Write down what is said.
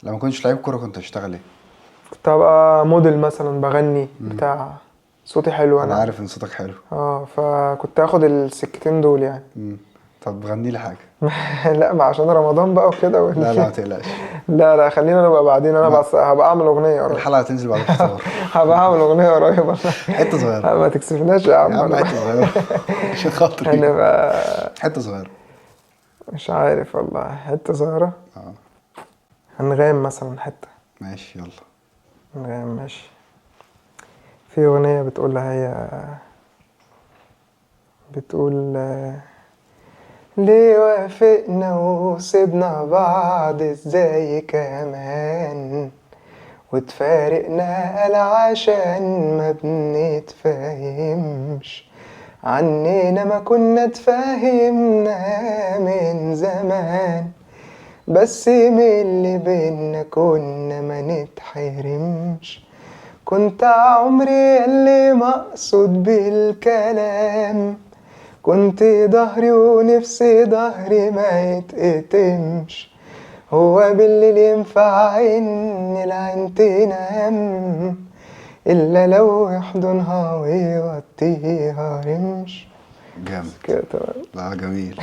لما كنتش لعيب كوره كنت هتشتغل ايه؟ كنت هبقى موديل مثلا، بغني بتاع. صوتي حلو انا انا. عارف ان صوتك حلو. فكنت هاخد السكتين دول يعني. مم. طب غني لي حاجه. لا، ما عشان رمضان بقى وكده لا لا ما تقلقش. لا لا، خلينا نبقى بعدين. انا ما بس هبقى اعمل اغنيه قريب. الحلقه هتنزل بعد الفطار. هبقى اعمل اغنيه قريب حته صغيره. ما تكسفناش يا يا عم عم انا حته صغيره. عشان خاطري. هنبقى. حته صغيره. مش عارف والله، حته صغيره. اه هنغام مثلا حته. ماشي يلا. هنغام ماشي. في اغنيه بتقولها هي، بتقول ليه وافقنا وسيبنا بعض ازاي كمان، وتفارقنا قال عشان ما بنتفاهمش، عننا ما كنا اتفاهمنا من زمان، بس من اللي بينا كنا ما نتحرمش. كنت عمري اللي مقصود بالكلام، كنت ظهري ونفسي ظهري ما يتقتمش، هو بالليل ينفع ان العين تنام الا لو يحضنها ويغطيها رمش. جامد. كده تمام. لا جميل.